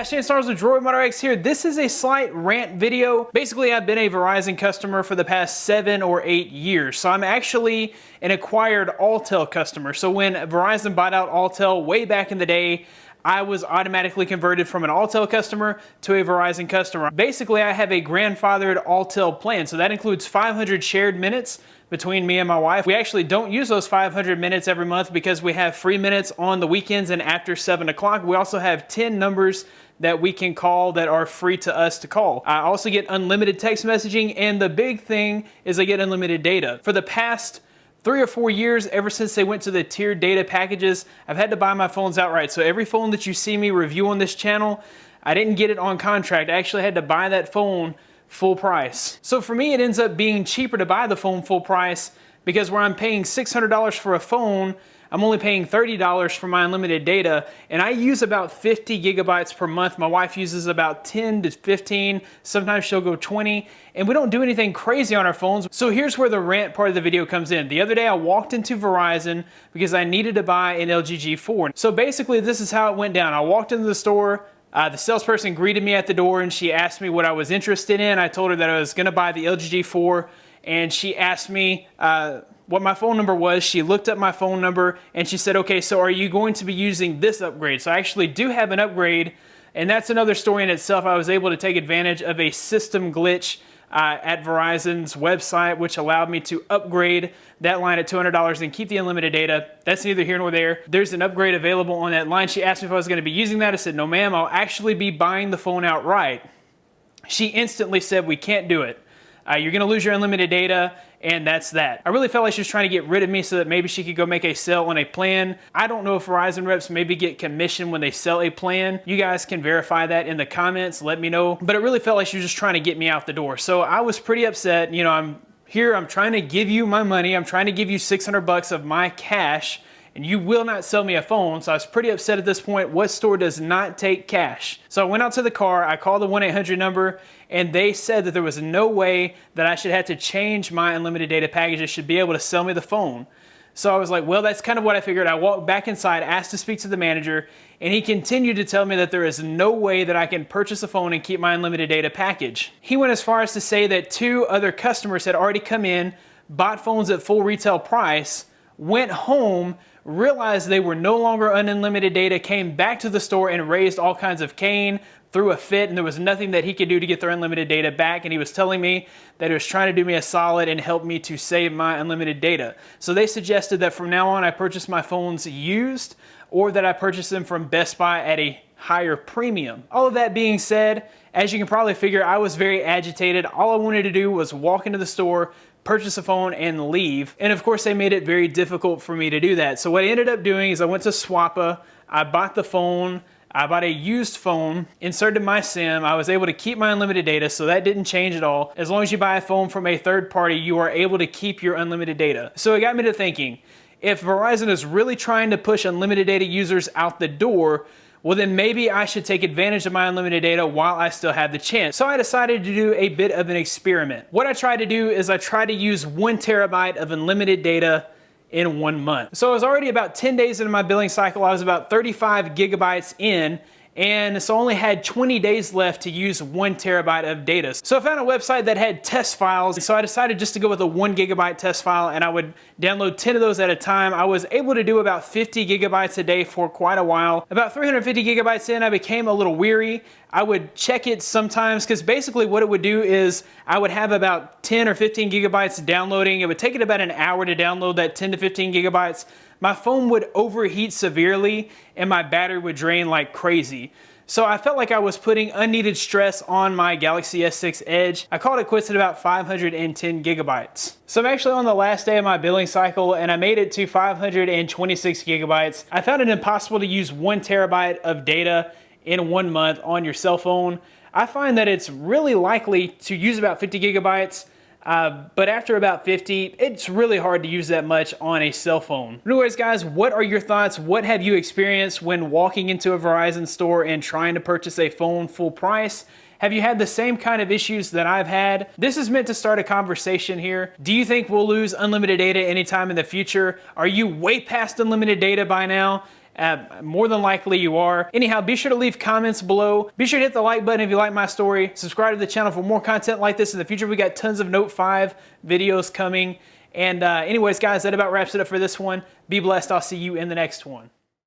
guys, Shane Stars with Droid Motor X here. This is a slight rant video. Basically, I've been a Verizon customer for the past 7 or 8 years. So I'm actually an acquired Alltel customer. So when Verizon bought out Alltel way back in the day, I was automatically converted from an Alltel customer to a Verizon customer. Basically, I have a grandfathered Alltel plan. So that includes 500 shared minutes between me and my wife. We actually don't use those 500 minutes every month because we have free minutes on the weekends and after 7 o'clock. We also have 10 numbers that we can call that are free to us to call. I also get unlimited text messaging, and the big thing is I get unlimited data. For the past 3 or 4 years, ever since they went to the tiered data packages, I've had to buy my phones outright. So every phone that you see me review on this channel, I didn't get it on contract. I actually had to buy that phone full price. So for me, it ends up being cheaper to buy the phone full price because where I'm paying $600 for a phone, I'm only paying $30 for my unlimited data, and I use about 50 gigabytes per month. My wife uses about 10 to 15, sometimes she'll go 20, and we don't do anything crazy on our phones. So here's where the rant part of the video comes in. The other day I walked into Verizon because I needed to buy an LG G4. So basically this is how it went down. I walked into the store, the salesperson greeted me at the door and she asked me what I was interested in. I told her that I was gonna buy the LG G4, and she asked me what my phone number was. She looked up my phone number and she said, okay, so are you going to be using this upgrade? So I actually do have an upgrade, and that's another story in itself. I was able to take advantage of a system glitch at Verizon's website, which allowed me to upgrade that line at $200 and keep the unlimited data. That's neither here nor there. There's an upgrade available on that line. She asked me if I was gonna be using that. I said, no ma'am, I'll actually be buying the phone outright. She instantly said, we can't do it. You're gonna lose your unlimited data, and that's that. I really felt like she was trying to get rid of me so that maybe she could go make a sale on a plan. I don't know if Verizon reps maybe get commission when they sell a plan. You guys can verify that in the comments, let me know. But it really felt like she was just trying to get me out the door. So I was pretty upset. You know, I'm here, I'm trying to give you my money. I'm trying to give you 600 bucks of my cash, and you will not sell me a phone. So I was pretty upset at this point. What store does not take cash? So I went out to the car, I called the 1-800 number, and they said that there was no way that I should have to change my unlimited data package. They should be able to sell me the phone. So I was like, well, that's kind of what I figured. I walked back inside, asked to speak to the manager, and he continued to tell me that there is no way that I can purchase a phone and keep my unlimited data package. He went as far as to say that 2 other customers had already come in, bought phones at full retail price, went home, realized they were no longer on unlimited data, came back to the store and raised all kinds of cane, threw a fit, and there was nothing that he could do to get their unlimited data back. And he was telling me that he was trying to do me a solid and help me to save my unlimited data. So they suggested that from now on I purchase my phones used, or that I purchase them from Best Buy at a higher premium. All of that being said, as you can probably figure, I was very agitated. All I wanted to do was walk into the store, purchase a phone, and leave. And of course they made it very difficult for me to do that. So what I ended up doing is I went to Swappa, I bought the phone, I bought a used phone, inserted my SIM. I was able to keep my unlimited data, so that didn't change at all. As long as you buy a phone from a third party, you are able to keep your unlimited data. So it got me to thinking, if Verizon is really trying to push unlimited data users out the door, well then maybe I should take advantage of my unlimited data while I still have the chance. So I decided to do a bit of an experiment. What I tried to do is I tried to use 1 terabyte of unlimited data in 1 month. So I was already about 10 days into my billing cycle. I was about 35 gigabytes in, and so I only had 20 days left to use 1 terabyte of data. So I found a website that had test files, so I decided just to go with a 1 gigabyte test file, and I would download 10 of those at a time. I was able to do about 50 gigabytes a day for quite a while. About 350 gigabytes in, I became a little weary. I would check it sometimes, because basically what it would do is I would have about 10 or 15 gigabytes downloading. It would take it about an hour to download that 10 to 15 gigabytes. My phone would overheat severely and my battery would drain like crazy. So I felt like I was putting unneeded stress on my Galaxy S6 Edge. I called it quits at about 510 gigabytes. So I'm actually on the last day of my billing cycle, and I made it to 526 gigabytes. I found it impossible to use 1 terabyte of data in 1 month on your cell phone. I find that it's really likely to use about 50 gigabytes, but after about 50, it's really hard to use that much on a cell phone. Anyways, guys, what are your thoughts? What have you experienced when walking into a Verizon store and trying to purchase a phone full price? Have you had the same kind of issues that I've had? This is meant to start a conversation here. Do you think we'll lose unlimited data anytime in the future? Are you way past unlimited data by now? More than likely you are. Anyhow, be sure to leave comments below. Be sure to hit the like button if you like my story. Subscribe to the channel for more content like this in the future. We got tons of Note 5 videos coming. And anyways, guys, that about wraps it up for this one. Be blessed. I'll see you in the next one.